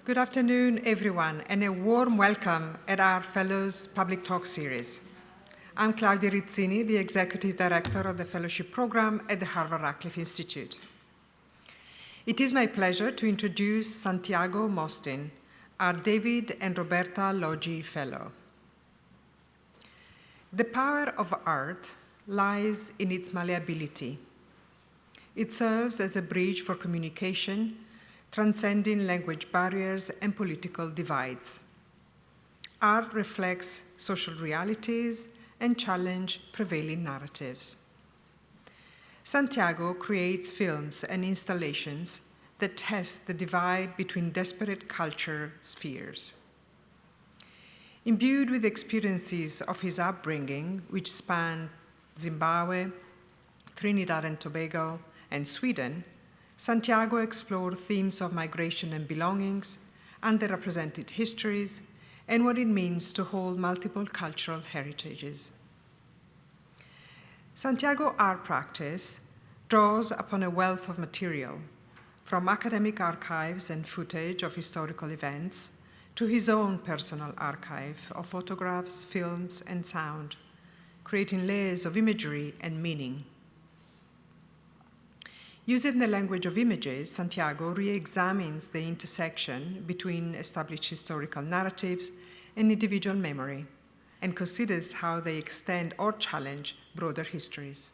Good afternoon, everyone, and a warm welcome at our Fellows Public Talk series. I'm Claudia Rizzini, the Executive Director of the Fellowship Program at the Harvard-Radcliffe Institute. It is my pleasure to introduce Santiago Mostin, our David and Roberta Loggi Fellow. The power of art lies in its malleability. It serves as a bridge for communication, transcending language barriers and political divides. Art reflects social realities and challenges prevailing narratives. Santiago creates films and installations that test the divide between disparate culture spheres. Imbued with experiences of his upbringing, which span Zimbabwe, Trinidad and Tobago, and Sweden, Santiago explored themes of migration and belongings, underrepresented histories, and what it means to hold multiple cultural heritages. Santiago's art practice draws upon a wealth of material, from academic archives and footage of historical events to his own personal archive of photographs, films, and sound, creating layers of imagery and meaning. Using the language of images, Santiago re-examines the intersection between established historical narratives and individual memory, and considers how they extend or challenge broader histories.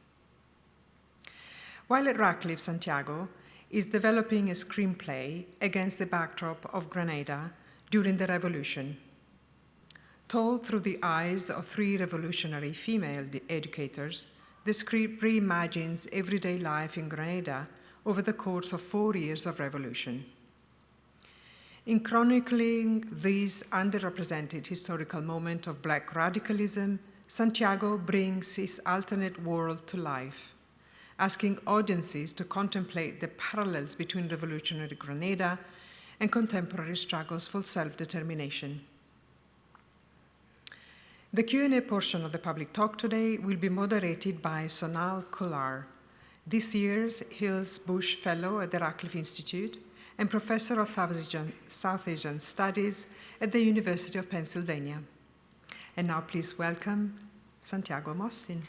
While at Radcliffe, Santiago is developing a screenplay against the backdrop of Grenada during the Revolution. Told through the eyes of three revolutionary female educators, the script reimagines everyday life in Grenada over the course of 4 years of revolution. In chronicling these underrepresented historical moments of Black radicalism, Santiago brings his alternate world to life, asking audiences to contemplate the parallels between revolutionary Grenada and contemporary struggles for self-determination. The Q&A portion of the public talk today will be moderated by Sonal Kolar, this year's Hills Bush Fellow at the Radcliffe Institute and Professor of South Asian Studies at the University of Pennsylvania. And now please welcome Santiago Mostin.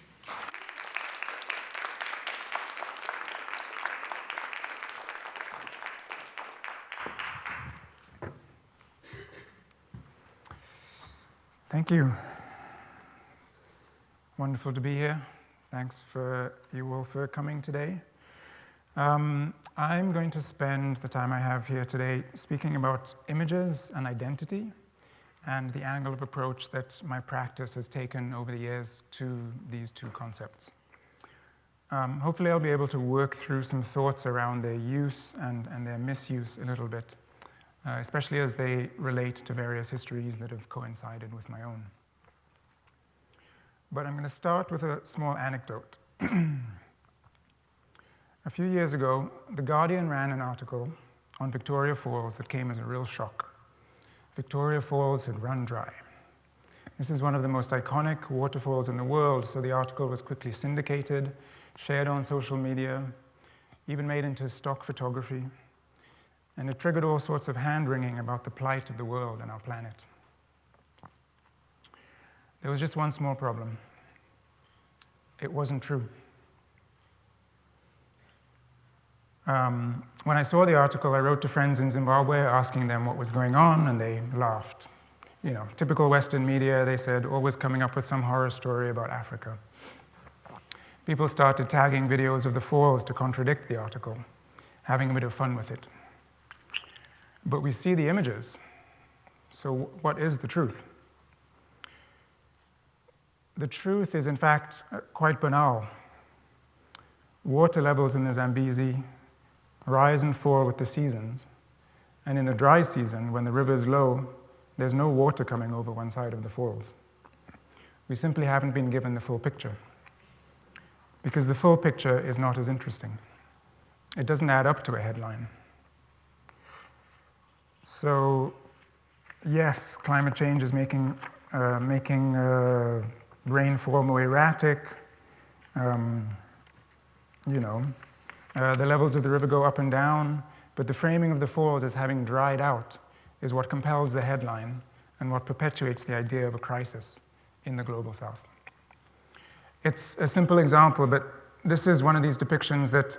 Thank you. Wonderful to be here. Thanks for you all for coming today. I'm going to spend the time I have here today speaking about images and identity and the angle of approach that my practice has taken over the years to these two concepts. Hopefully I'll be able to work through some thoughts around their use and their misuse a little bit, especially as they relate to various histories that have coincided with my own. But I'm going to start with a small anecdote. A few years ago, The Guardian ran an article on Victoria Falls that came as a real shock. Victoria Falls had run dry. This is one of the most iconic waterfalls in the world, so the article was quickly syndicated, shared on social media, even made into stock photography, and it triggered all sorts of hand-wringing about the plight of the world and our planet. There was just one small problem. It wasn't true. When I saw the article, I wrote to friends in Zimbabwe asking them what was going on, and they laughed. You know, typical Western media, they said, always coming up with some horror story about Africa. People started tagging videos of the falls to contradict the article, having a bit of fun with it. But we see the images. So what is the truth? The truth is, in fact, quite banal. Water levels in the Zambezi rise and fall with the seasons. And in the dry season, when the river is low, there's no water coming over one side of the falls. We simply haven't been given the full picture, because the full picture is not as interesting. It doesn't add up to a headline. So, yes, climate change is making rainfall more erratic. The levels of the river go up and down, but the framing of the falls as having dried out is what compels the headline and what perpetuates the idea of a crisis in the global south. It's a simple example, but this is one of these depictions that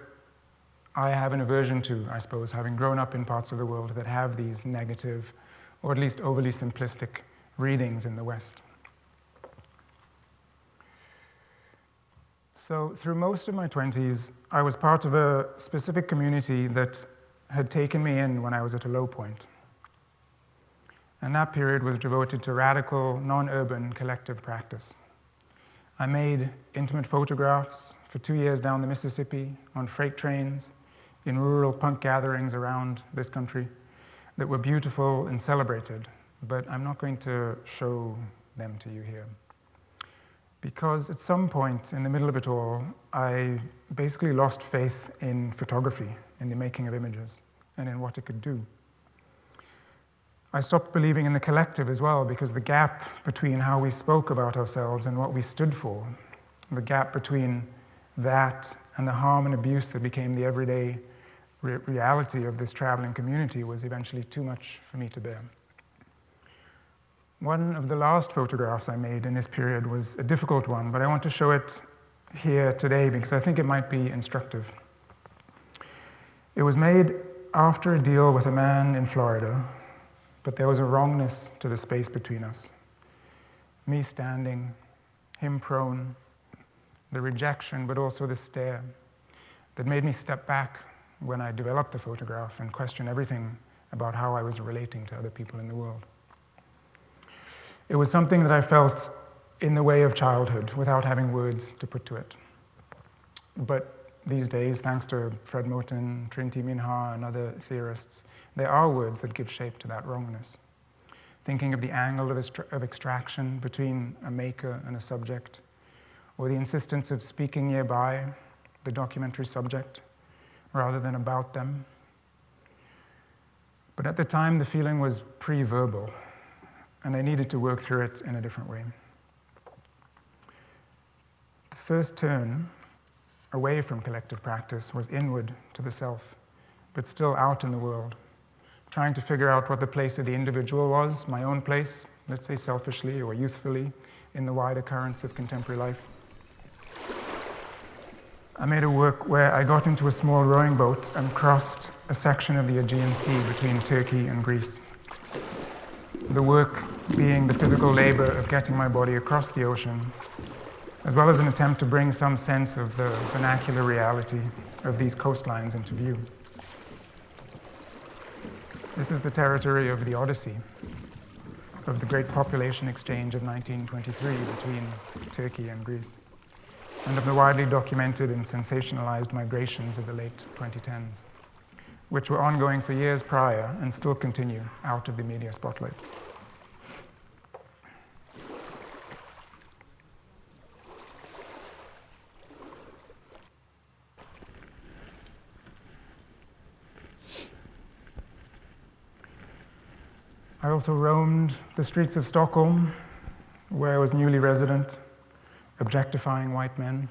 I have an aversion to, I suppose, having grown up in parts of the world that have these negative, or at least overly simplistic, readings in the West. So through most of my 20s, I was part of a specific community that had taken me in when I was at a low point. And that period was devoted to radical, non-urban collective practice. I made intimate photographs for 2 years down the Mississippi, on freight trains, in rural punk gatherings around this country that were beautiful and celebrated, but I'm not going to show them to you here. Because at some point in the middle of it all, I basically lost faith in photography, in the making of images, and in what it could do. I stopped believing in the collective as well, because the gap between how we spoke about ourselves and what we stood for, the gap between that and the harm and abuse that became the everyday reality of this traveling community was eventually too much for me to bear. One of the last photographs I made in this period was a difficult one, but I want to show it here today because I think it might be instructive. It was made after a deal with a man in Florida, but there was a wrongness to the space between us. Me standing, him prone, the rejection, but also the stare that made me step back when I developed the photograph and question everything about how I was relating to other people in the world. It was something that I felt in the way of childhood without having words to put to it. But these days, thanks to Fred Moten, Trinity Minhar, and other theorists, there are words that give shape to that wrongness. Thinking of the angle of extraction between a maker and a subject, or the insistence of speaking nearby, the documentary subject, rather than about them. But at the time, the feeling was pre-verbal, and I needed to work through it in a different way. The first turn away from collective practice was inward to the self, but still out in the world, trying to figure out what the place of the individual was, my own place, let's say selfishly or youthfully, in the wider currents of contemporary life. I made a work where I got into a small rowing boat and crossed a section of the Aegean Sea between Turkey and Greece. The work being the physical labor of getting my body across the ocean, as well as an attempt to bring some sense of the vernacular reality of these coastlines into view. This is the territory of the Odyssey, of the great population exchange of 1923 between Turkey and Greece, and of the widely documented and sensationalized migrations of the late 2010s, which were ongoing for years prior and still continue out of the media spotlight. I also roamed the streets of Stockholm, where I was newly resident, objectifying white men,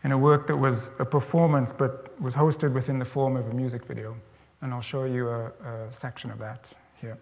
in a work that was a performance but was hosted within the form of a music video. And I'll show you a section of that here.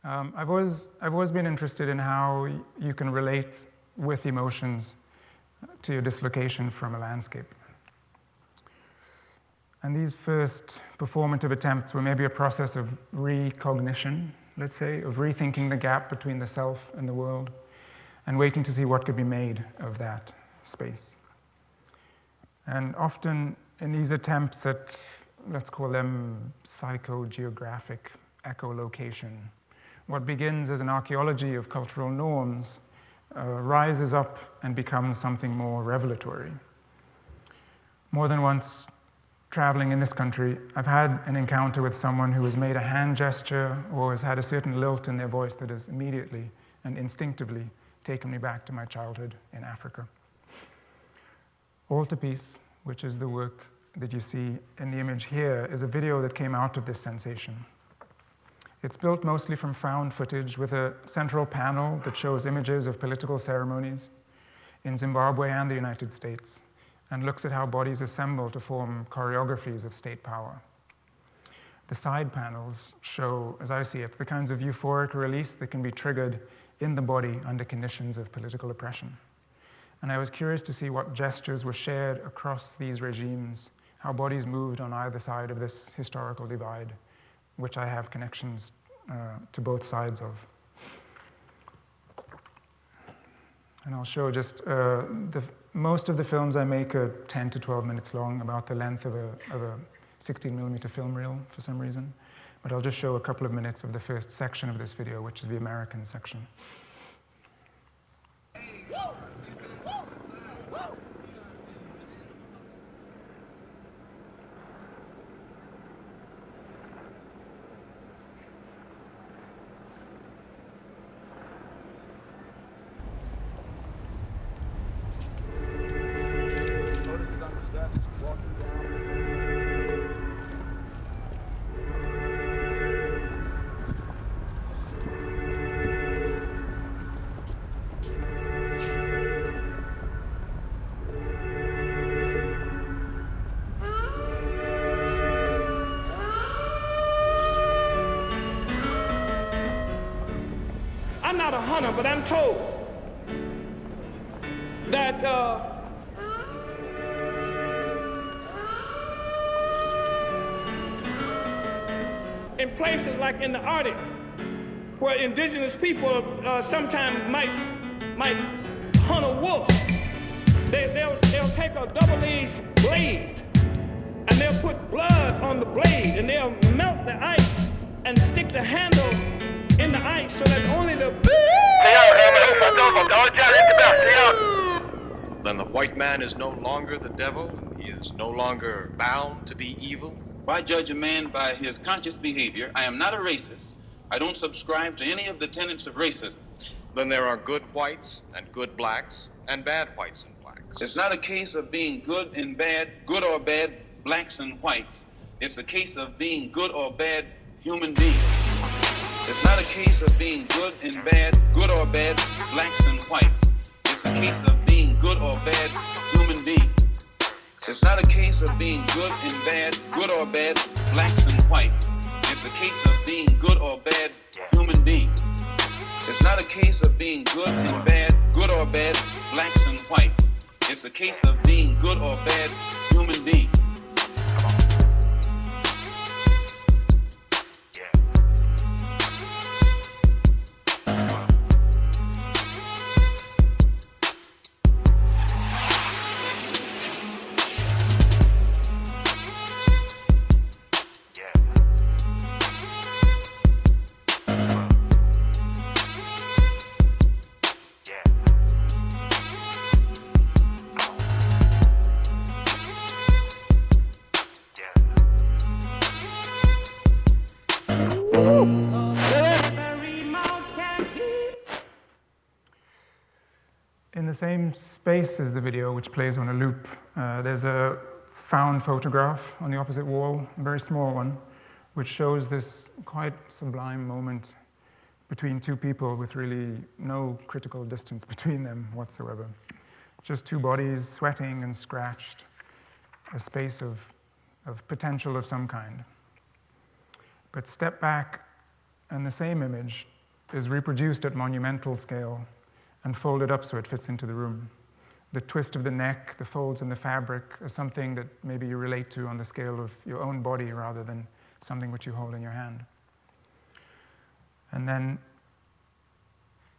I've always been interested in how you can relate with emotions to your dislocation from a landscape. And these first performative attempts were maybe a process of recognition, let's say, of rethinking the gap between the self and the world, and waiting to see what could be made of that space. And often in these attempts at, let's call them psychogeographic echolocation, what begins as an archaeology of cultural norms rises up and becomes something more revelatory. More than once, traveling in this country, I've had an encounter with someone who has made a hand gesture or has had a certain lilt in their voice that has immediately and instinctively taken me back to my childhood in Africa. Altarpiece, which is the work that you see in the image here, is a video that came out of this sensation. It's built mostly from found footage with a central panel that shows images of political ceremonies in Zimbabwe and the United States, and looks at how bodies assemble to form choreographies of state power. The side panels show, as I see it, the kinds of euphoric release that can be triggered in the body under conditions of political oppression. And I was curious to see what gestures were shared across these regimes, how bodies moved on either side of this historical divide, which I have connections to both sides of. And I'll show just most of the films I make are 10 to 12 minutes long, about the length of a 16mm film reel for some reason. But I'll just show a couple of minutes of the first section of this video, which is the American section. Steps, walking down. I'm not a hunter, but I'm told that in places like in the Arctic, where indigenous people sometimes might hunt a wolf, they'll take a double-edged blade and they'll put blood on the blade and they'll melt the ice and stick the handle in the ice so that only the... Then the white man is no longer the devil, he is no longer bound to be evil. Why judge a man by his conscious behavior? I am not a racist. I don't subscribe to any of the tenets of racism. Then there are good whites and good blacks and bad whites and blacks. It's not a case of being good and bad, good or bad blacks and whites. It's a case of being good or bad human beings. It's not a case of being good and bad, good or bad blacks and whites. It's a case of being good or bad human beings. It's not a case of being good and bad, good or bad blacks and whites. It's a case of being good or bad human beings. It's not a case of being good and bad, good or bad blacks and whites. It's a case of being good or bad human beings. In the same space as the video, which plays on a loop, there's a found photograph on the opposite wall, a very small one, which shows this quite sublime moment between two people with really no critical distance between them whatsoever. Just two bodies sweating and scratched, a space of potential of some kind. But step back and the same image is reproduced at monumental scale and folded up so it fits into the room. The twist of the neck, the folds in the fabric are something that maybe you relate to on the scale of your own body rather than something which you hold in your hand. And then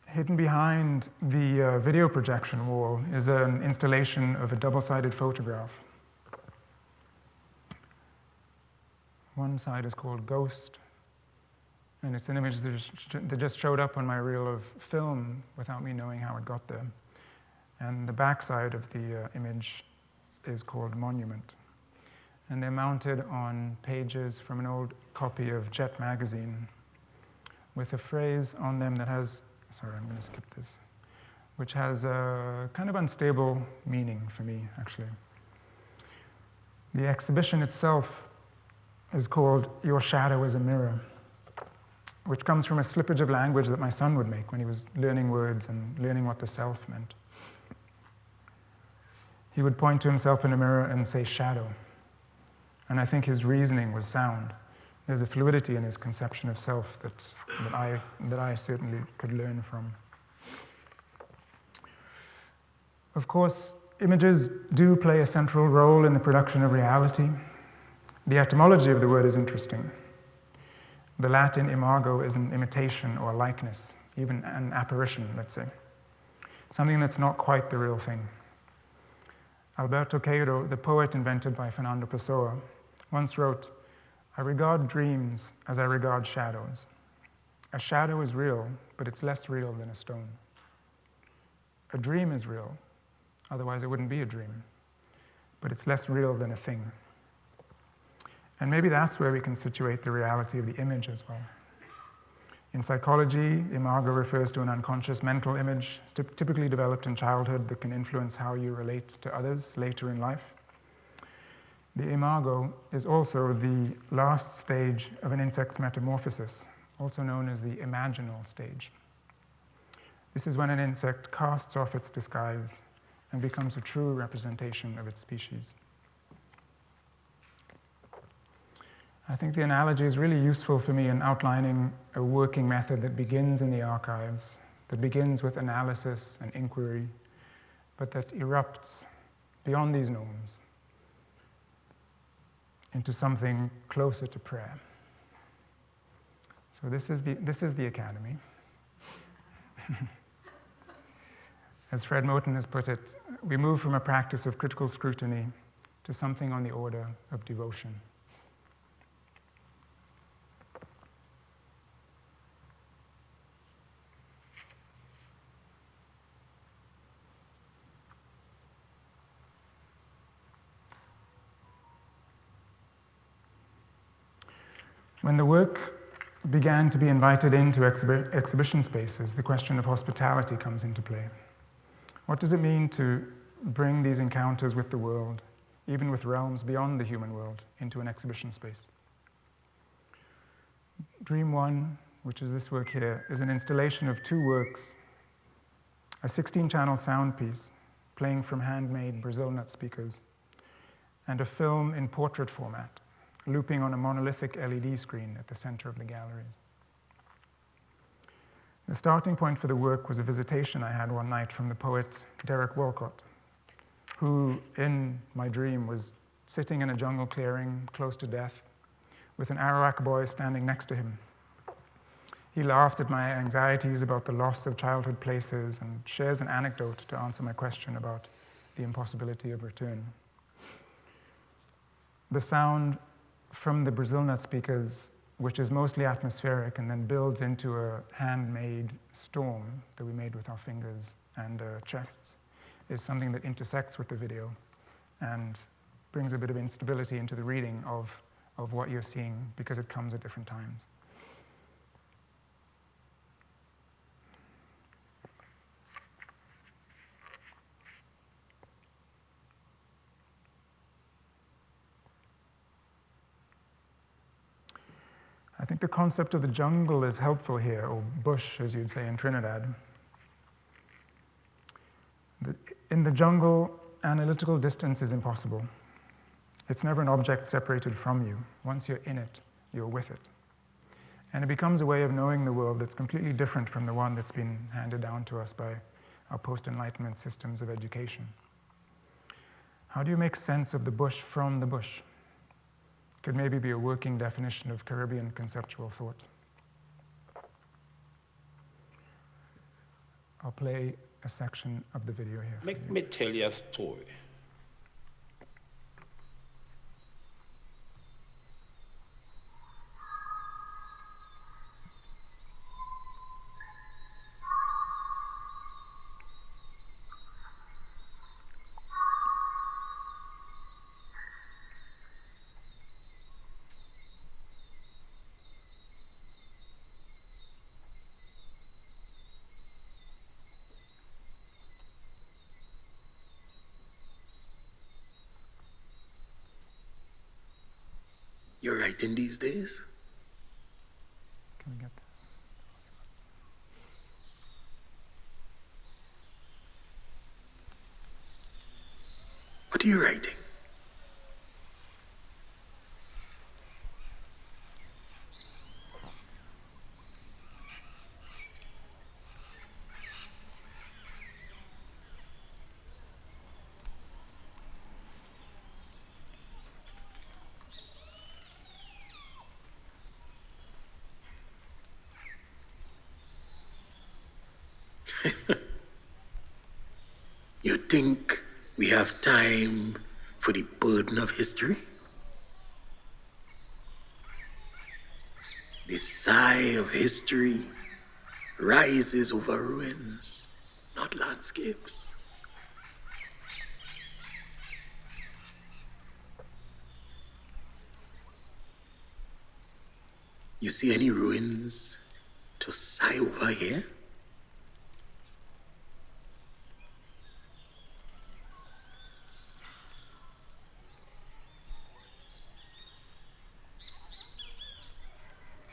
hidden behind the video projection wall is an installation of a double-sided photograph. One side is called Ghost, and it's an image that just showed up on my reel of film without me knowing how it got there. And the back side of the image is called Monument. And they're mounted on pages from an old copy of Jet magazine with a phrase on them that has, sorry, I'm going to skip this, which has a kind of unstable meaning for me, actually. The exhibition itself is called Your Shadow is a Mirror, which comes from a slippage of language that my son would make when he was learning words and learning what the self meant. He would point to himself in a mirror and say shadow. And I think his reasoning was sound. There's a fluidity in his conception of self that I certainly could learn from. Of course, images do play a central role in the production of reality. The etymology of the word is interesting. The Latin imago is an imitation or likeness, even an apparition, let's say. Something that's not quite the real thing. Alberto Queiro, the poet invented by Fernando Pessoa, once wrote, "I regard dreams as I regard shadows. A shadow is real, but it's less real than a stone. A dream is real, otherwise it wouldn't be a dream, but it's less real than a thing." And maybe that's where we can situate the reality of the image as well. In psychology, imago refers to an unconscious mental image, typically developed in childhood, that can influence how you relate to others later in life. The imago is also the last stage of an insect's metamorphosis, also known as the imaginal stage. This is when an insect casts off its disguise and becomes a true representation of its species. I think the analogy is really useful for me in outlining a working method that begins in the archives, that begins with analysis and inquiry, but that erupts beyond these norms into something closer to prayer. So this is the academy. As Fred Moten has put it, we move from a practice of critical scrutiny to something on the order of devotion. When the work began to be invited into exhibition spaces, the question of hospitality comes into play. What does it mean to bring these encounters with the world, even with realms beyond the human world, into an exhibition space? Dream 1, which is this work here, is an installation of two works, a 16-channel sound piece playing from handmade Brazil nut speakers, and a film in portrait format, looping on a monolithic LED screen at the center of the galleries. The starting point for the work was a visitation I had one night from the poet Derek Walcott, who, in my dream, was sitting in a jungle clearing close to death with an Arawak boy standing next to him. He laughs at my anxieties about the loss of childhood places and shares an anecdote to answer my question about the impossibility of return. The sound from the Brazil nut speakers, which is mostly atmospheric and then builds into a handmade storm that we made with our fingers and chests, is something that intersects with the video and brings a bit of instability into the reading of what you're seeing because it comes at different times. I think the concept of the jungle is helpful here, or bush, as you'd say in Trinidad. In the jungle, analytical distance is impossible. It's never an object separated from you. Once you're in it, you're with it. And it becomes a way of knowing the world that's completely different from the one that's been handed down to us by our post-Enlightenment systems of education. How do you make sense of the bush from the bush? Could maybe be a working definition of Caribbean conceptual thought. I'll play a section of the video here. Make me tell you a story. You're writing these days? Can we get that? What are you writing? You think we have time for the burden of history? The sigh of history rises over ruins, not landscapes. You see any ruins to sigh over here?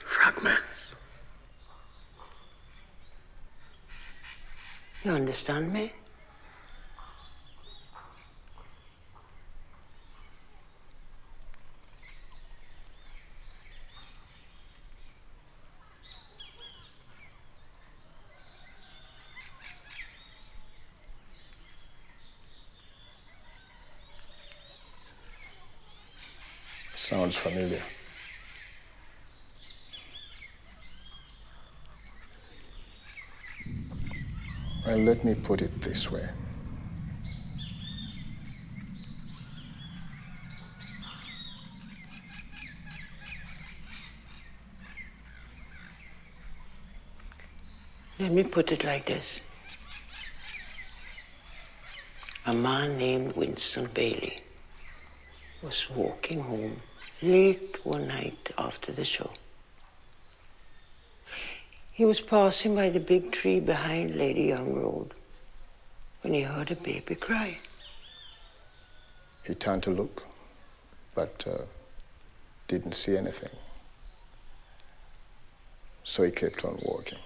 Fragments. You understand me? Sounds familiar. Well, let me put it this way. Let me put it like this. A man named Winston Bailey was walking home late one night after the show. He was passing by the big tree behind Lady Young Road when he heard a baby cry. He turned to look, but didn't see anything. So he kept on walking.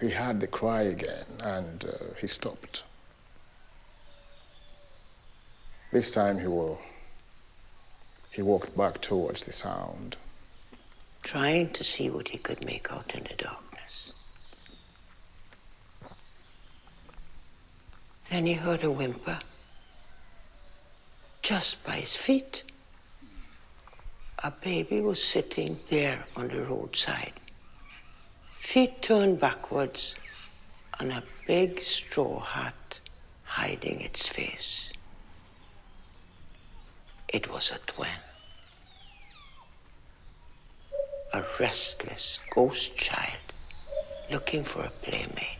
He heard the cry again, and he stopped. This time he walked back towards the sound. Trying to see what he could make out in the darkness. Then he heard a whimper just by his feet. A baby was sitting there on the roadside, feet turned backwards, and a big straw hat hiding its face. It was a twin. A restless ghost child looking for a playmate.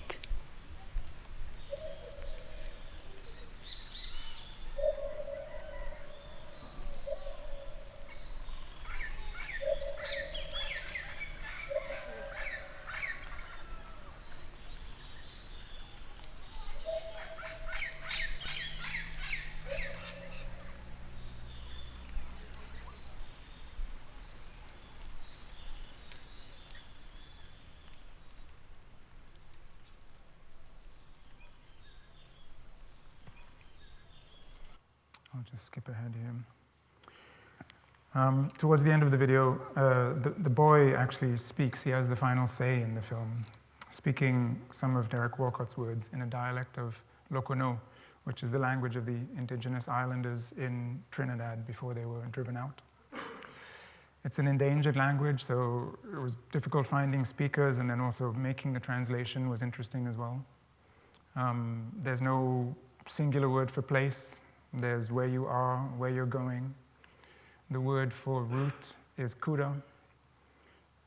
just skip ahead here. Towards the end of the video, the boy actually speaks. He has the final say in the film, speaking some of Derek Walcott's words in a dialect of Lokono, which is the language of the indigenous islanders in Trinidad before they were driven out. It's an endangered language, so it was difficult finding speakers, and then also making the translation was interesting as well. There's no singular word for place. There's where you are, where you're going. The word for root is kuda.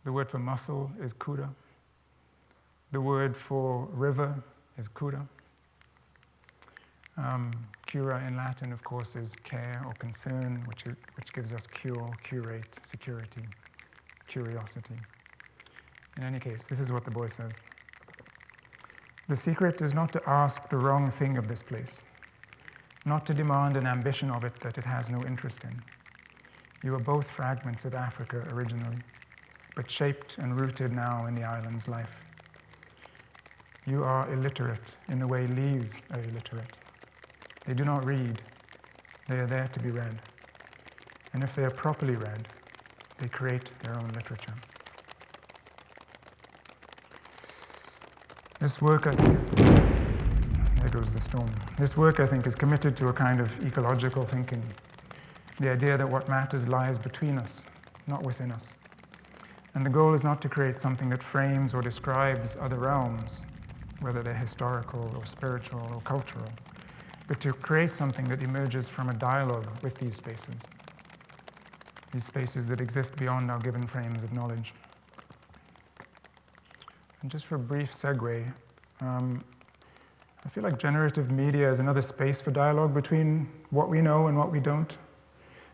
The word for muscle is kuda. The word for river is kuda. Cura in Latin, of course, is care or concern, which gives us cure, curate, security, curiosity. In any case, this is what the boy says. The secret is not to ask the wrong thing of this place, not to demand an ambition of it that it has no interest in. You are both fragments of Africa originally, but shaped and rooted now in the island's life. You are illiterate in the way leaves are illiterate. They do not read. They are there to be read. And if they are properly read, they create their own literature. This work, I think, is... There goes the storm. This work, I think, is committed to a kind of ecological thinking. The idea that what matters lies between us, not within us. And the goal is not to create something that frames or describes other realms, whether they're historical or spiritual or cultural, but to create something that emerges from a dialogue with these spaces that exist beyond our given frames of knowledge. And just for a brief segue, I feel like generative media is another space for dialogue between what we know and what we don't.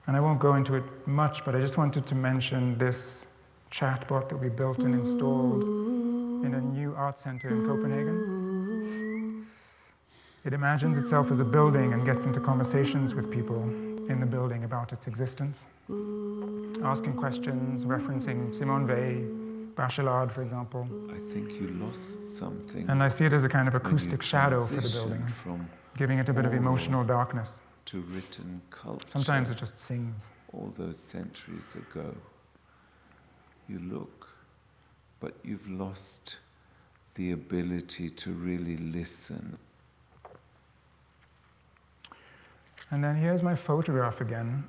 And I won't go into it much, but I just wanted to mention this chatbot that we built and installed in a new art center in Copenhagen. It imagines itself as a building and gets into conversations with people in the building about its existence, asking questions, referencing Simone Weil, Bachelard, for example. I think you lost something. And I see it as a kind of acoustic shadow for the building, giving it a bit of emotional darkness. To written culture. Sometimes it just sings. All those centuries ago. You look, but you've lost the ability to really listen. And then here's my photograph again,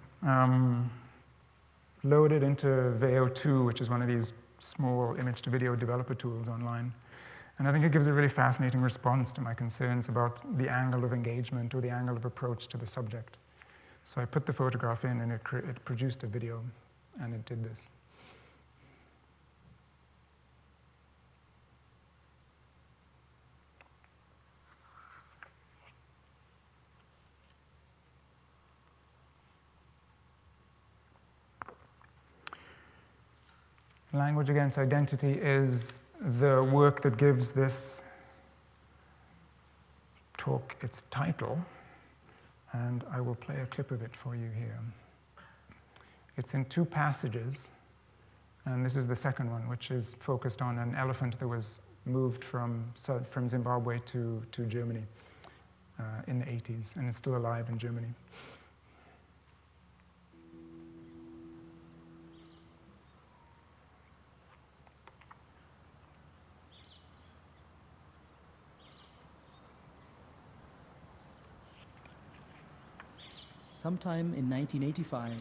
loaded into Veo 2, which is one of these small image-to-video developer tools online. And I think it gives a really fascinating response to my concerns about the angle of engagement or the angle of approach to the subject. So I put the photograph in, and it produced a video, and it did this. Language Against Identity is the work that gives this talk its title, and I will play a clip of it for you here. It's in 2 passages, and this is the second one, which is focused on an elephant that was moved from Zimbabwe to Germany in the 80s, and is still alive in Germany. Sometime in 1985,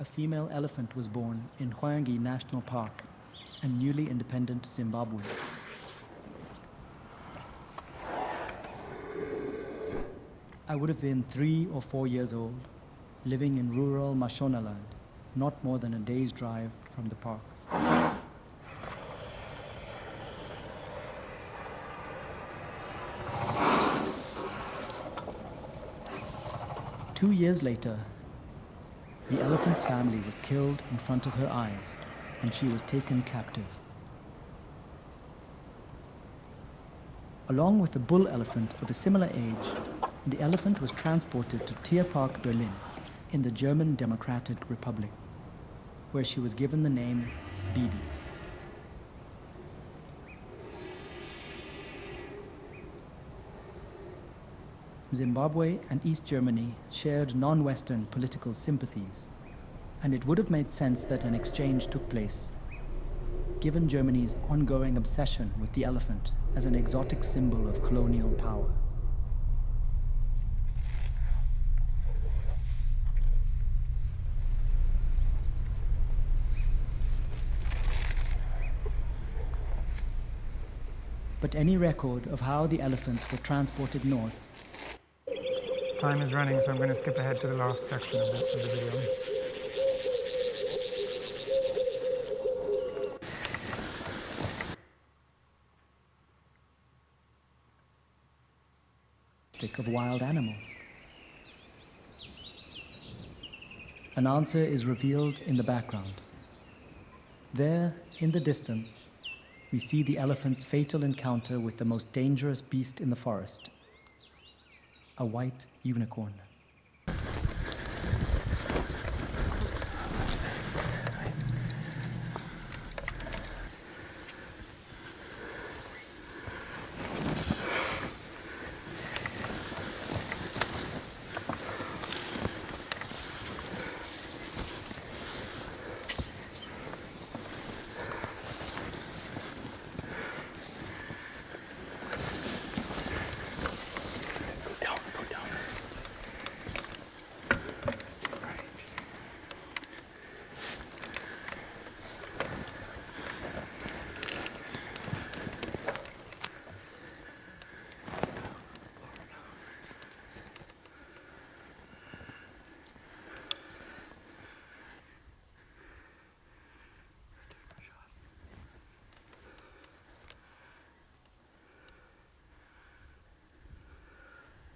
a female elephant was born in Hwange National Park, a newly independent Zimbabwe. I would have been 3 or 4 years old, living in rural Mashonaland, not more than a day's drive from the park. 2 years later, the elephant's family was killed in front of her eyes, and she was taken captive. Along with a bull elephant of a similar age, the elephant was transported to Tierpark, Berlin, in the German Democratic Republic, where she was given the name Bibi. Zimbabwe and East Germany shared non-Western political sympathies, and it would have made sense that an exchange took place, given Germany's ongoing obsession with the elephant as an exotic symbol of colonial power. But any record of how the elephants were transported north. Time is running, so I'm going to skip ahead to the last section of the video. Of wild animals. An answer is revealed in the background. There, in the distance, we see the elephant's fatal encounter with the most dangerous beast in the forest, a white unicorn.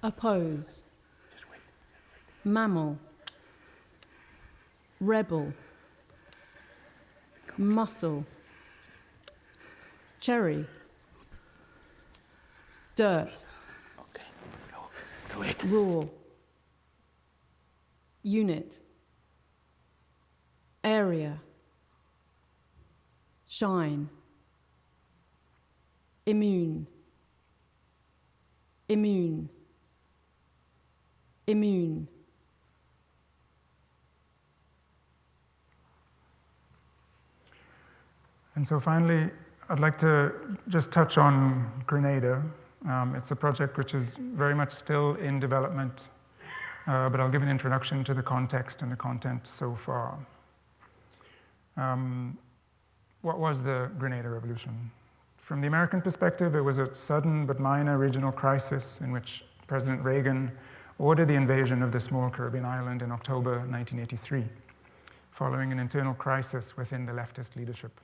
Oppose, mammal, rebel, muscle, cherry, dirt, Go ahead. raw, unit, area, shine, immune, immune, immune. And so finally, I'd like to just touch on Grenada. It's a project which is very much still in development, but I'll give an introduction to the context and the content so far. What was the Grenada Revolution? From the American perspective, it was a sudden but minor regional crisis in which President Reagan ordered the invasion of the small Caribbean island in October 1983, following an internal crisis within the leftist leadership.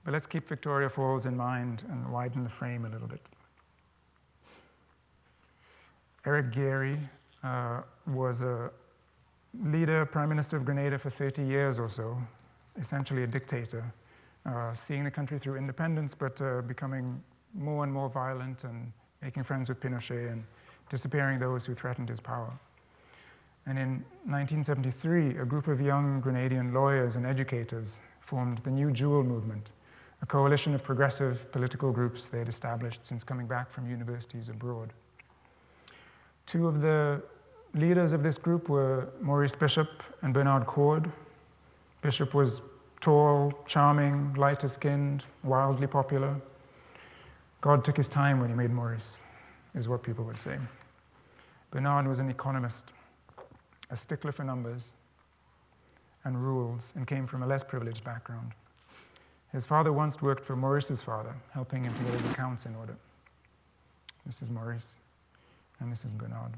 But let's keep Victoria Falls in mind and widen the frame a little bit. Eric Gairy was a leader, Prime Minister of Grenada for 30 years or so, essentially a dictator, seeing the country through independence, but becoming more and more violent and making friends with Pinochet and disappearing those who threatened his power. And in 1973, a group of young Grenadian lawyers and educators formed the New Jewel movement, a coalition of progressive political groups they had established since coming back from universities abroad. Two of the leaders of this group were Maurice Bishop and Bernard Cord. Bishop was tall, charming, lighter-skinned, wildly popular. God took his time when he made Maurice, is what people would say. Bernard was an economist, a stickler for numbers and rules, and came from a less privileged background. His father once worked for Maurice's father, helping him to get his accounts in order. This is Maurice, and this is Bernard.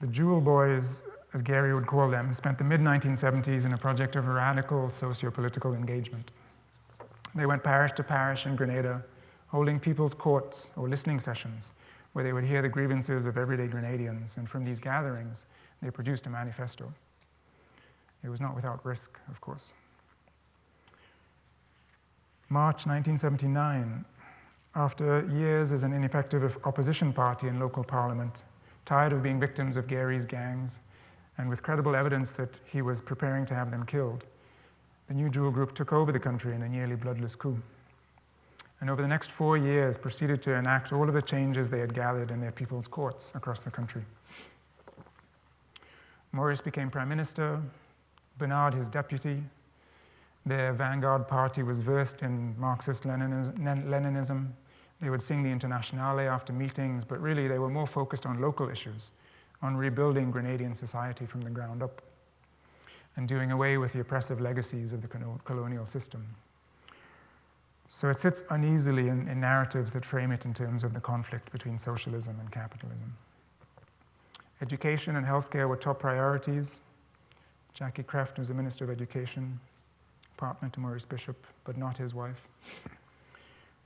The Jewel Boys, as Gairy would call them, spent the mid-1970s in a project of radical socio-political engagement. They went parish to parish in Grenada, holding people's courts or listening sessions where they would hear the grievances of everyday Grenadians, and from these gatherings, they produced a manifesto. It was not without risk, of course. March 1979, after years as an ineffective opposition party in local parliament, tired of being victims of Gairy's gangs, and with credible evidence that he was preparing to have them killed, the New Jewel Group took over the country in a nearly bloodless coup. and over the next 4 years proceeded to enact all of the changes they had gathered in their people's courts across the country. Maurice became prime minister, Bernard his deputy. Their vanguard party was versed in Marxist-Leninism. They would sing the Internationale after meetings, but really they were more focused on local issues, on rebuilding Grenadian society from the ground up, and doing away with the oppressive legacies of the colonial system. So it sits uneasily in narratives that frame it in terms of the conflict between socialism and capitalism. Education and healthcare were top priorities. Jackie Kreft was the Minister of Education, partner to Maurice Bishop, but not his wife.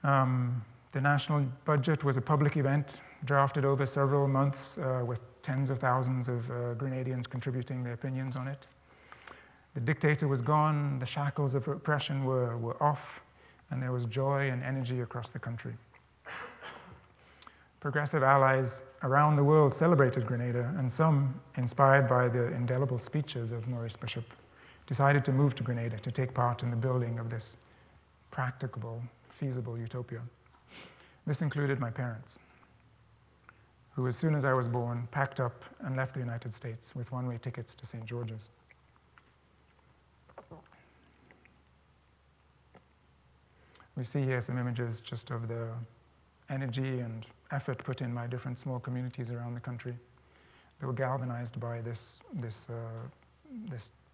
The national budget was a public event, drafted over several months with tens of thousands of Grenadians contributing their opinions on it. The dictator was gone, the shackles of oppression were off, and there was joy and energy across the country. Progressive allies around the world celebrated Grenada, and some, inspired by the indelible speeches of Maurice Bishop, decided to move to Grenada to take part in the building of this practicable, feasible utopia. This included my parents, who, as soon as I was born, packed up and left the United States with one-way tickets to St. George's. We see here some images just of the energy and effort put in by different small communities around the country. They were galvanized by this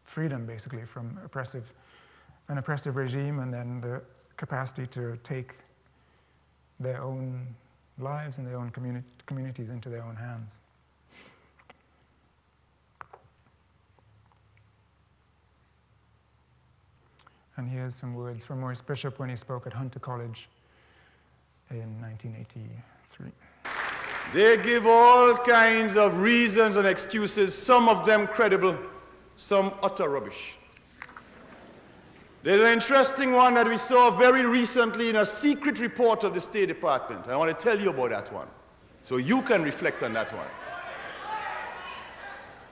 freedom, basically, from an oppressive regime, and then the capacity to take their own lives and their own communities into their own hands. And here's some words from Maurice Bishop when he spoke at Hunter College in 1983. They give all kinds of reasons and excuses, some of them credible, some utter rubbish. There's an interesting one that we saw very recently in a secret report of the State Department. I want to tell you about that one, so you can reflect on that one.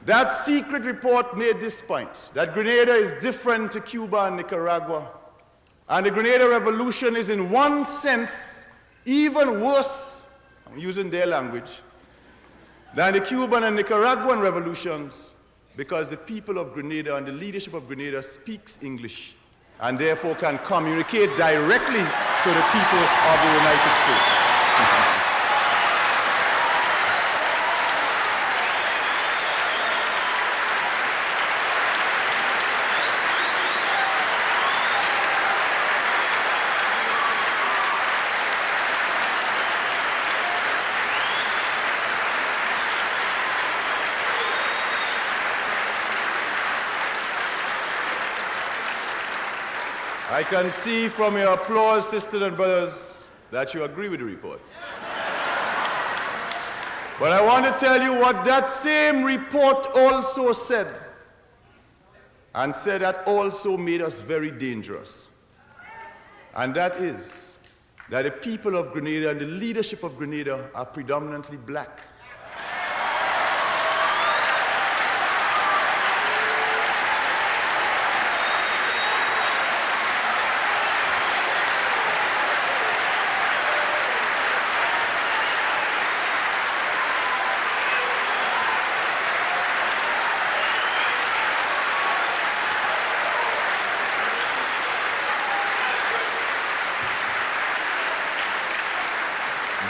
That secret report made this point, that Grenada is different to Cuba and Nicaragua, and the Grenada Revolution is in one sense even worse, I'm using their language, than the Cuban and Nicaraguan revolutions, because the people of Grenada and the leadership of Grenada speaks English and therefore can communicate directly to the people of the United States. I can see from your applause, sisters and brothers, that you agree with the report. But I want to tell you what that same report also said, and said that also made us very dangerous. And that is that the people of Grenada and the leadership of Grenada are predominantly black.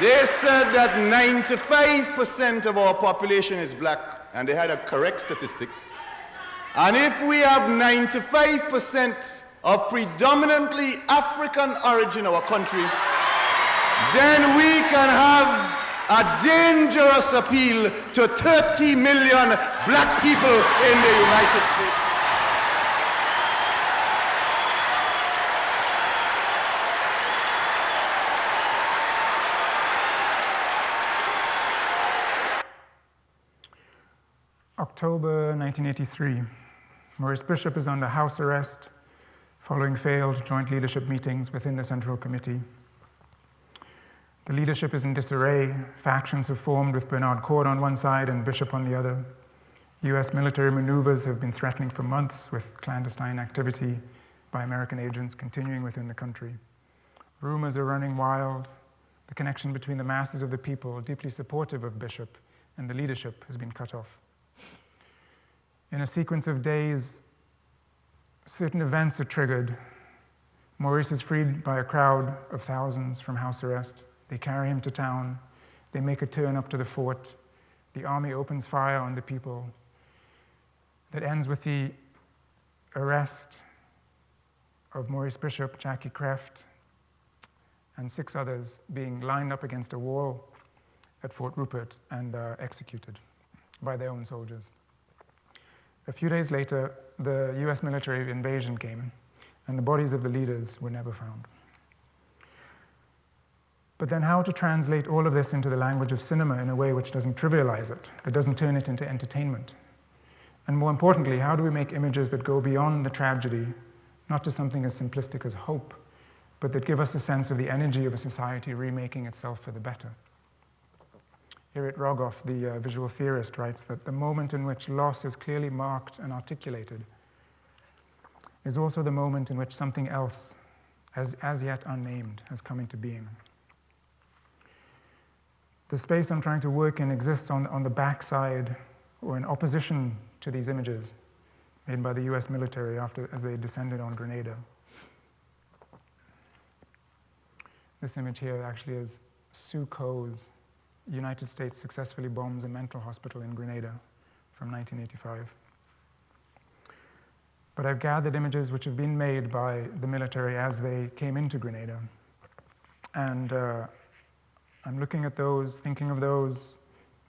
They said that 95% of our population is black, and they had a correct statistic. And if we have 95% of predominantly African origin in our country, then we can have a dangerous appeal to 30 million black people in the United States. October 1983, Maurice Bishop is under house arrest following failed joint leadership meetings within the Central Committee. The leadership is in disarray. Factions have formed with Bernard Coard on one side and Bishop on the other. US military maneuvers have been threatening for months, with clandestine activity by American agents continuing within the country. Rumors are running wild. The connection between the masses of the people, deeply supportive of Bishop, and the leadership has been cut off. In a sequence of days, certain events are triggered. Maurice is freed by a crowd of thousands from house arrest. They carry him to town. They make a turn up to the fort. The army opens fire on the people. That ends with the arrest of Maurice Bishop, Jackie Kreft, and 6 others being lined up against a wall at Fort Rupert and executed by their own soldiers. A few days later, the US military invasion came, and the bodies of the leaders were never found. But then how to translate all of this into the language of cinema in a way which doesn't trivialize it, that doesn't turn it into entertainment? And more importantly, how do we make images that go beyond the tragedy, not to something as simplistic as hope, but that give us a sense of the energy of a society remaking itself for the better? Eric Rogoff, the visual theorist, writes that the moment in which loss is clearly marked and articulated is also the moment in which something else, as yet unnamed, has come into being. The space I'm trying to work in exists on the backside or in opposition to these images made by the US military as they descended on Grenada. This image here actually is Sue Coe's United States successfully bombs a mental hospital in Grenada from 1985. But I've gathered images which have been made by the military as they came into Grenada. And I'm looking at those, thinking of those.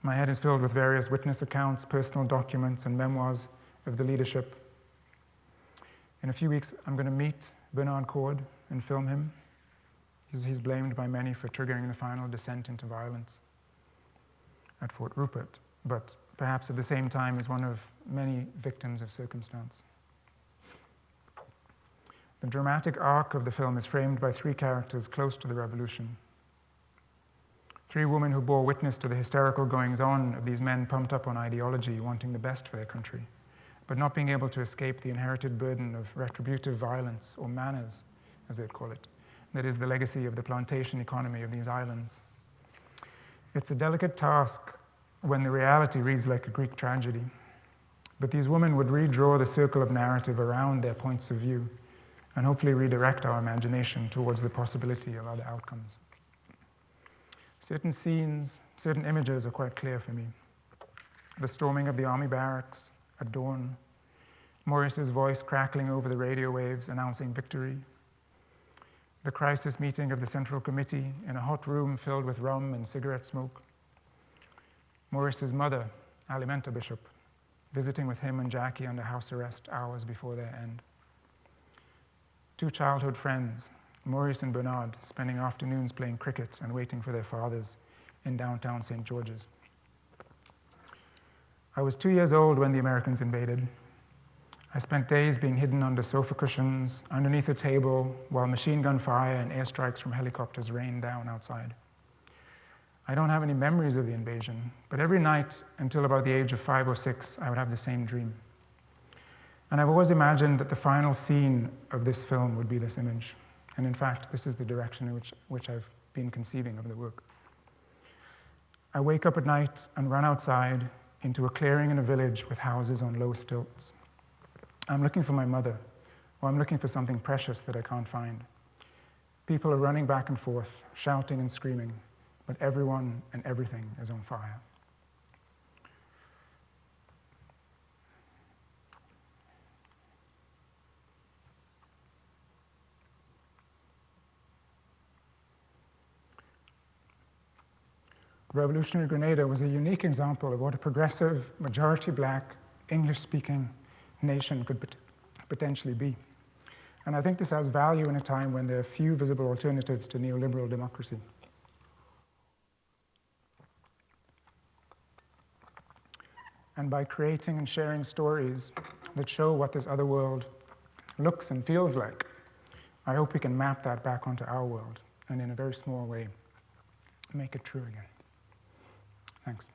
My head is filled with various witness accounts, personal documents, and memoirs of the leadership. In a few weeks, I'm going to meet Bernard Cord and film him. He's blamed by many for triggering the final descent into violence at Fort Rupert, but perhaps at the same time is one of many victims of circumstance. The dramatic arc of the film is framed by 3 characters close to the revolution. 3 women who bore witness to the hysterical goings-on of these men pumped up on ideology, wanting the best for their country, but not being able to escape the inherited burden of retributive violence, or manners, as they'd call it. That is the legacy of the plantation economy of these islands. It's a delicate task when the reality reads like a Greek tragedy, but these women would redraw the circle of narrative around their points of view and hopefully redirect our imagination towards the possibility of other outcomes. Certain scenes, certain images are quite clear for me. The storming of the army barracks at dawn, Maurice's voice crackling over the radio waves announcing victory, the crisis meeting of the Central Committee in a hot room filled with rum and cigarette smoke, Maurice's mother, Alimenta Bishop, visiting with him and Jackie under house arrest hours before their end. 2 childhood friends, Maurice and Bernard, spending afternoons playing cricket and waiting for their fathers in downtown St. George's. I was 2 years old when the Americans invaded. I spent days being hidden under sofa cushions, underneath a table, while machine gun fire and airstrikes from helicopters rained down outside. I don't have any memories of the invasion, but every night until about the age of 5 or 6, I would have the same dream. And I've always imagined that the final scene of this film would be this image. And in fact, this is the direction in which I've been conceiving of the work. I wake up at night and run outside into a clearing in a village with houses on low stilts. I'm looking for my mother, or I'm looking for something precious that I can't find. People are running back and forth, shouting and screaming, but everyone and everything is on fire. Revolutionary Grenada was a unique example of what a progressive, majority-black, English-speaking nation could potentially be. And I think this has value in a time when there are few visible alternatives to neoliberal democracy. And by creating and sharing stories that show what this other world looks and feels like, I hope we can map that back onto our world, and in a very small way, make it true again. Thanks.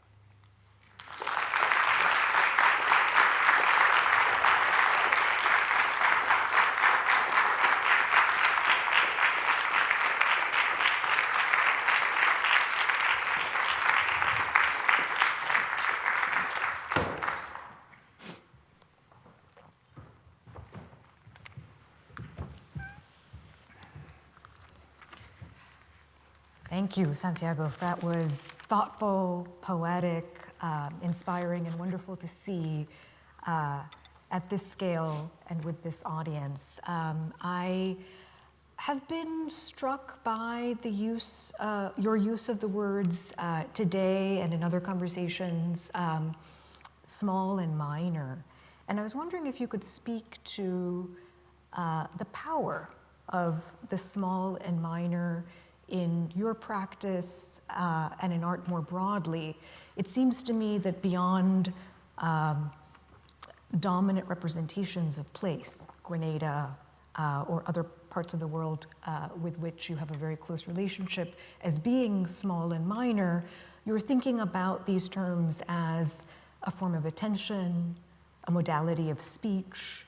Thank you, Santiago. That was thoughtful, poetic, inspiring, and wonderful to see at this scale and with this audience. I have been struck by the use, your use of the words today and in other conversations, small and minor. And I was wondering if you could speak to the power of the small and minor in your practice and in art more broadly. It seems to me that beyond dominant representations of place, Grenada or other parts of the world with which you have a very close relationship, as being small and minor, you're thinking about these terms as a form of attention, a modality of speech,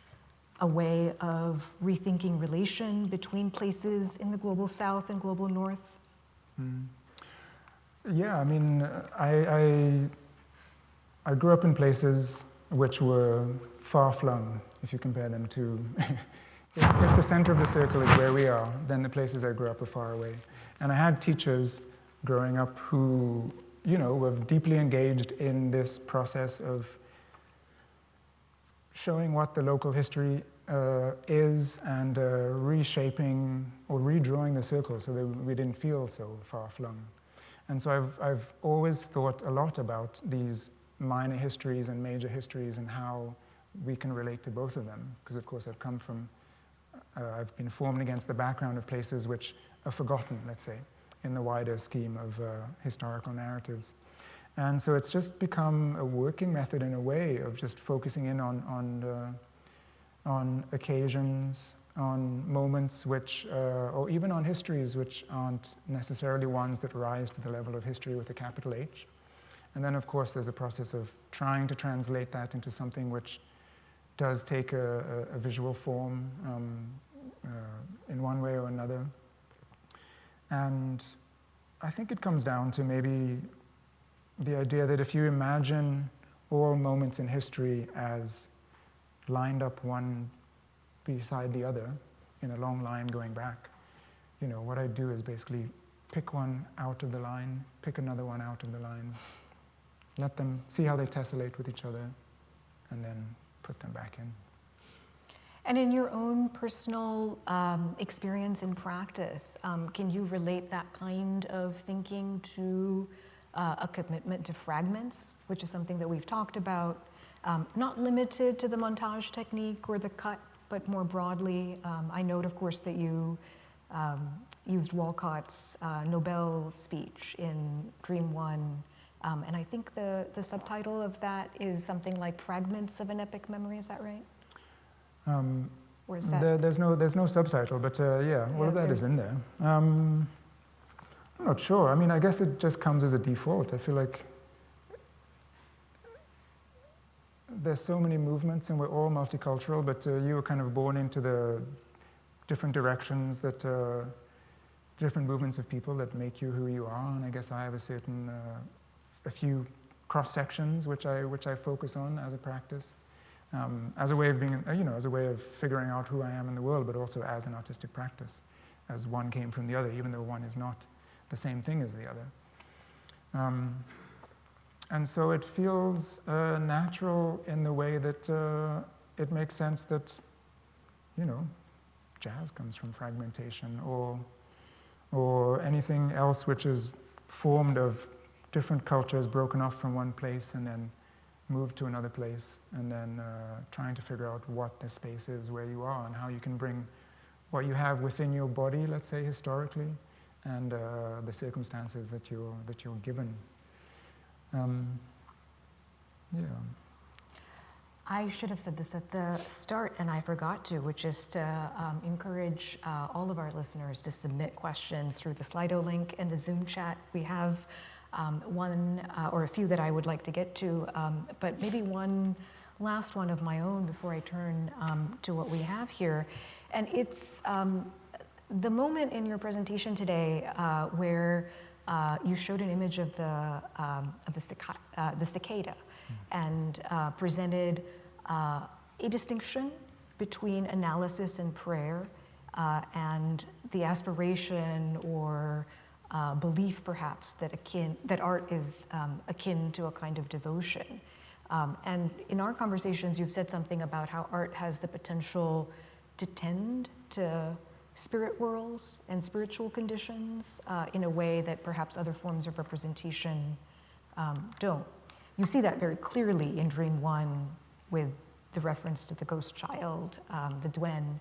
a way of rethinking relation between places in the global South and global North? Yeah, I mean, I grew up in places which were far-flung, if you compare them to, if the center of the circle is where we are, then the places I grew up are far away. And I had teachers growing up who, you know, were deeply engaged in this process of showing what the local history is and reshaping or redrawing the circle so that we didn't feel so far-flung. And so I've always thought a lot about these minor histories and major histories and how we can relate to both of them. Because of course I've come from, I've been formed against the background of places which are forgotten, let's say, in the wider scheme of historical narratives. And so it's just become a working method in a way of just focusing in on occasions, on moments which, or even on histories which aren't necessarily ones that rise to the level of history with a capital H. And then of course there's a process of trying to translate that into something which does take a visual form in one way or another. And I think it comes down to maybe the idea that if you imagine all moments in history as lined up one beside the other in a long line going back, you know, what I do is basically pick one out of the line, pick another one out of the line, let them see how they tessellate with each other, and then put them back in. And in your own personal experience and practice, can you relate that kind of thinking to a commitment to fragments, which is something that we've talked about, not limited to the montage technique or the cut, but more broadly? I note, of course, that you used Walcott's Nobel speech in Dream One, and I think the subtitle of that is something like Fragments of an Epic Memory, is that right? Or is that? There's no subtitle, but yeah, all of that is in there. I'm not sure. I mean, I guess it just comes as a default. I feel like there's so many movements and we're all multicultural, but you were kind of born into the different directions that, different movements of people that make you who you are, and I guess I have a few cross-sections which I focus on as a practice, as a way of being, as a way of figuring out who I am in the world, but also as an artistic practice, as one came from the other, even though one is not the same thing as the other. And so it feels natural in the way that it makes sense that, jazz comes from fragmentation, or anything else which is formed of different cultures broken off from one place and then moved to another place, and then trying to figure out what the space is where you are and how you can bring what you have within your body, let's say historically, and the circumstances that you're given. Yeah. I should have said this at the start, and I forgot to, which is to encourage all of our listeners to submit questions through the Slido link and the Zoom chat. We have one or a few that I would like to get to, but maybe one last one of my own before I turn to what we have here. And it's the moment in your presentation today where you showed an image of the cicada and presented a distinction between analysis and prayer and the aspiration or belief, perhaps, that art is akin to a kind of devotion. And in our conversations, you've said something about how art has the potential to tend to spirit worlds and spiritual conditions in a way that perhaps other forms of representation don't. You see that very clearly in Dream 1 with the reference to the ghost child, the Duen.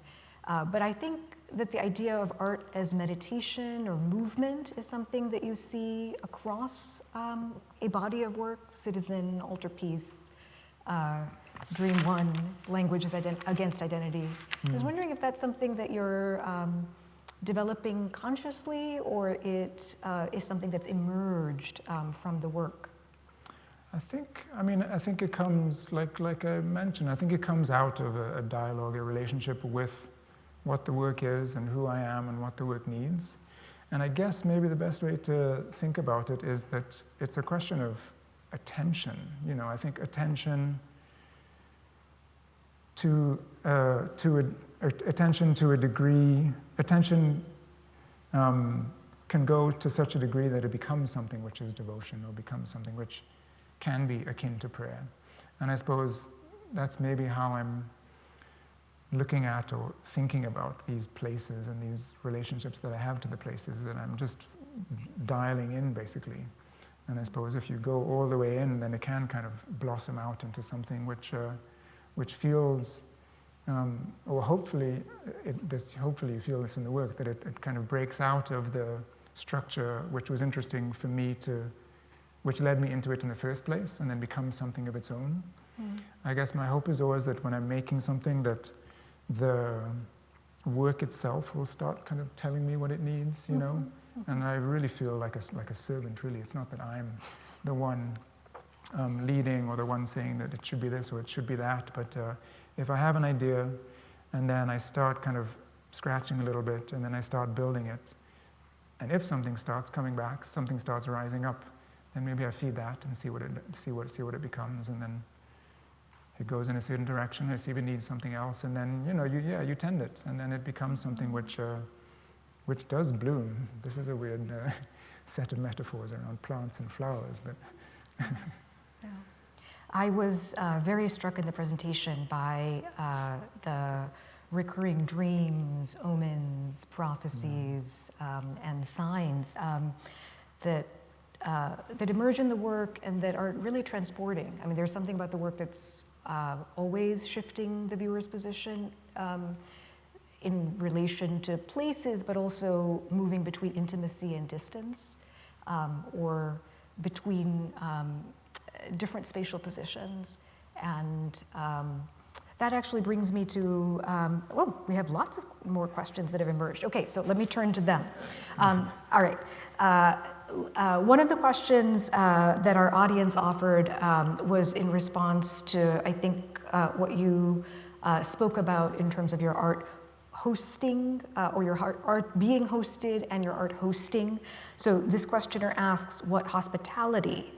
But I think that the idea of art as meditation or movement is something that you see across a body of work, Citizen, Altarpiece, Dream 1, Language Against Identity. I was wondering if that's something that you're developing consciously, or it is something that's emerged from the work. I think it comes, like I mentioned, I think it comes out of a dialogue, a relationship with what the work is and who I am and what the work needs. And I guess maybe the best way to think about it is that it's a question of attention. I think attention to a degree, attention can go to such a degree that it becomes something which is devotion, or becomes something which can be akin to prayer. And I suppose that's maybe how I'm looking at or thinking about these places and these relationships that I have to the places, that I'm just dialing in, basically. And I suppose if you go all the way in, then it can kind of blossom out into something which feels, or hopefully you feel this in the work, that it kind of breaks out of the structure which was interesting for me which led me into it in the first place, and then becomes something of its own. I guess my hope is always that when I'm making something, that the work itself will start kind of telling me what it needs, And I really feel like a servant, really. It's not that I'm the one leading or the one saying that it should be this or it should be that, but if I have an idea and then I start kind of scratching a little bit and then I start building it, and if something starts coming back, something starts rising up, then maybe I feed that and see what it becomes, and then it goes in a certain direction. I see if it needs something else, and then you tend it, and then it becomes something which does bloom. This is a weird set of metaphors around plants and flowers, but. Yeah. I was very struck in the presentation by the recurring dreams, omens, prophecies, and signs that emerge in the work and that are really transporting. I mean, there's something about the work that's always shifting the viewer's position in relation to places, but also moving between intimacy and distance, or between different spatial positions. And that actually brings me to, we have lots of more questions that have emerged. Okay, so let me turn to them. All right. One of the questions that our audience offered was in response to, I think, what you spoke about in terms of your art hosting, or your art being hosted and your art hosting. So this questioner asks what hospitality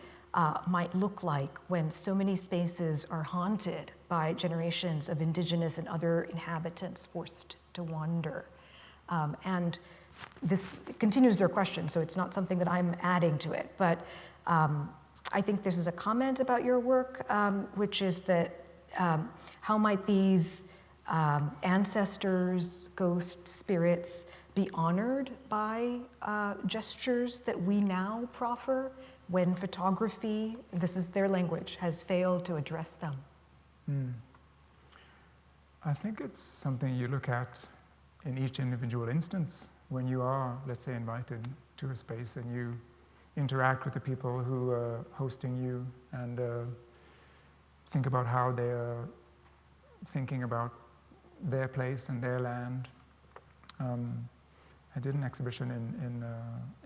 might look like when so many spaces are haunted by generations of indigenous and other inhabitants forced to wander. And this continues their question, so it's not something that I'm adding to it, but I think this is a comment about your work, which is that how might these ancestors, ghost spirits be honored by gestures that we now proffer when photography, this is their language, has failed to address them? I think it's something you look at in each individual instance when you are, let's say, invited to a space and you interact with the people who are hosting you and think about how they are thinking about their place and their land. I did an exhibition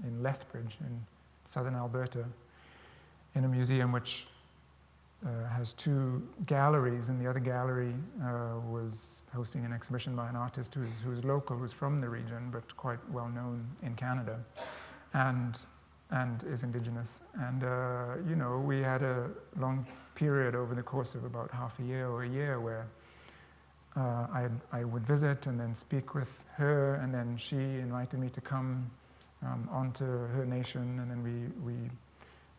in Lethbridge in southern Alberta in a museum which has two galleries, and the other gallery was hosting an exhibition by an artist who's local, who's from the region, but quite well known in Canada, and is indigenous. And we had a long period over the course of about half a year or a year where I would visit and then speak with her, and then she invited me to come onto her nation, and then we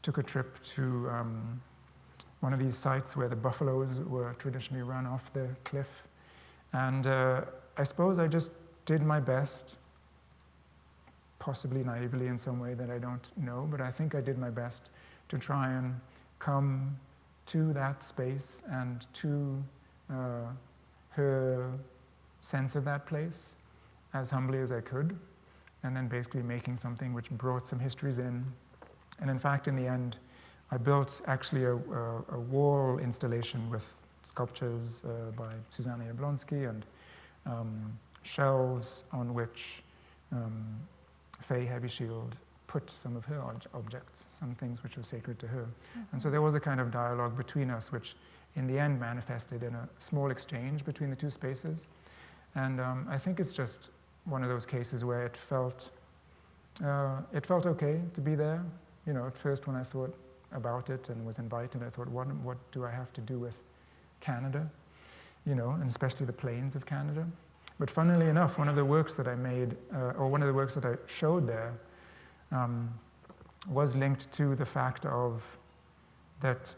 took a trip to one of these sites where the buffaloes were traditionally run off the cliff. And I suppose I just did my best, possibly naively in some way that I don't know, but I think I did my best to try and come to that space and to her sense of that place as humbly as I could, and then basically making something which brought some histories in. And in fact, in the end, I built actually a wall installation with sculptures by Susanna Jablonski and shelves on which Faye Heavyshield put some of her objects, some things which were sacred to her. Mm-hmm. And so there was a kind of dialogue between us, which in the end manifested in a small exchange between the two spaces. And I think it's just one of those cases where it felt okay to be there. You know, at first when I thought about it and was invited, I thought, what do I have to do with Canada? You know, and especially the plains of Canada. But funnily enough, one of the works that I made, or one of the works that I showed there, was linked to the fact of that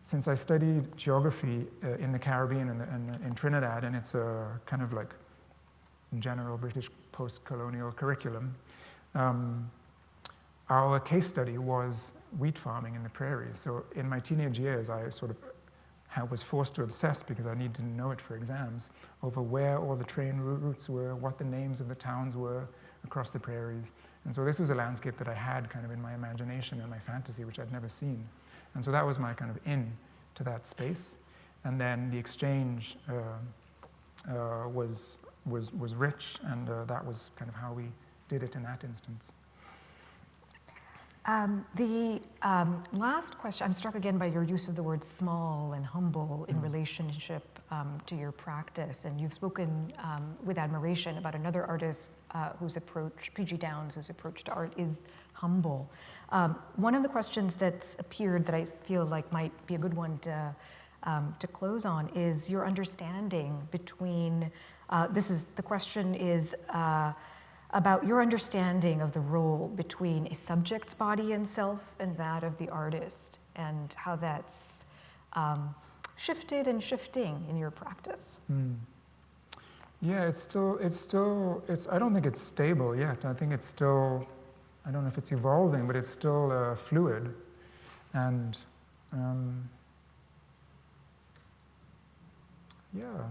since I studied geography in the Caribbean and in Trinidad, and it's a kind of like general British post-colonial curriculum, our case study was wheat farming in the prairies. So in my teenage years, I sort of was forced to obsess, because I needed to know it for exams, over where all the train routes were, what the names of the towns were across the prairies. And so this was a landscape that I had kind of in my imagination and my fantasy, which I'd never seen. And so that was my kind of in to that space. And then the exchange was rich, and that was kind of how we did it in that instance. The last question, I'm struck again by your use of the word small and humble in relationship to your practice. And you've spoken with admiration about another artist whose approach, P.G. Downs, whose approach to art is humble. One of the questions that's appeared that I feel like might be a good one to close on is your understanding between, the question is, about your understanding of the role between a subject's body and self and that of the artist, and how that's shifted and shifting in your practice. Yeah, it's I don't think it's stable yet. I think it's still, I don't know if it's evolving, but it's still fluid. And yeah,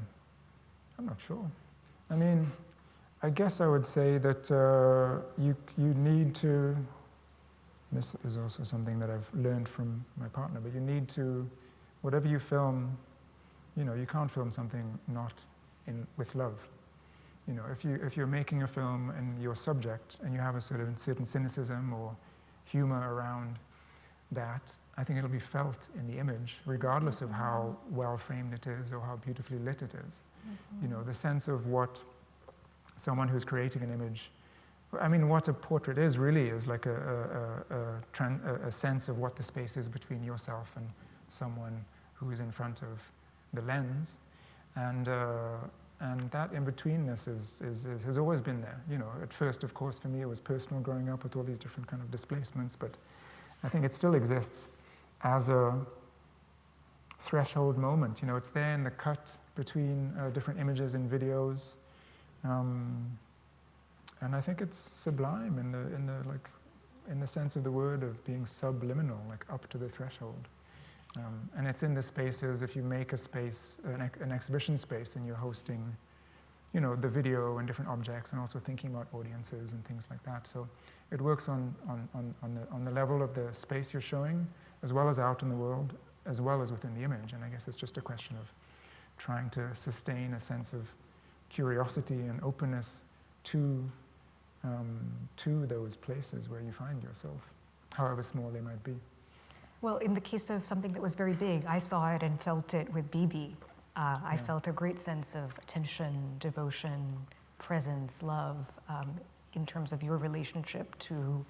I'm not sure. I mean, I guess I would say that you need to, this is also something that I've learned from my partner, but you need to, whatever you film, you know, you can't film something not with love. You know, if you're making a film and your subject, and you have a certain cynicism or humor around that, I think it'll be felt in the image, regardless of how well framed it is or how beautifully lit it is. You know, the sense of what someone who's creating an image, I mean, what a portrait is really is like a sense of what the space is between yourself and someone who is in front of the lens, and that in-betweenness has always been there. You know, at first, of course, for me, it was personal growing up with all these different kind of displacements, but I think it still exists as a threshold moment. You know, it's there in the cut between different images and videos. And I think it's sublime in the sense of the word of being subliminal, like up to the threshold. And it's in the spaces. If you make a space, an exhibition space, and you're hosting, you know, the video and different objects, and also thinking about audiences and things like that. So it works on the level of the space you're showing, as well as out in the world, as well as within the image. And I guess it's just a question of trying to sustain a sense of curiosity and openness to those places where you find yourself, however small they might be. Well, in the case of something that was very big, I saw it and felt it with Bibi. I felt a great sense of attention, devotion, presence, love, in terms of your relationship to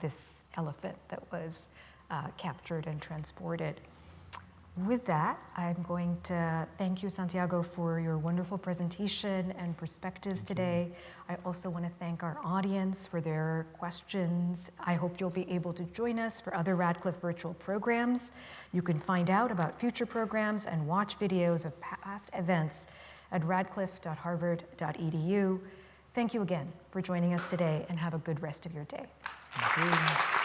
this elephant that was captured and transported. With that, I'm going to thank you, Santiago, for your wonderful presentation and perspectives today. I also want to thank our audience for their questions. I hope you'll be able to join us for other Radcliffe virtual programs. You can find out about future programs and watch videos of past events at radcliffe.harvard.edu. Thank you again for joining us today, and have a good rest of your day. Thank you.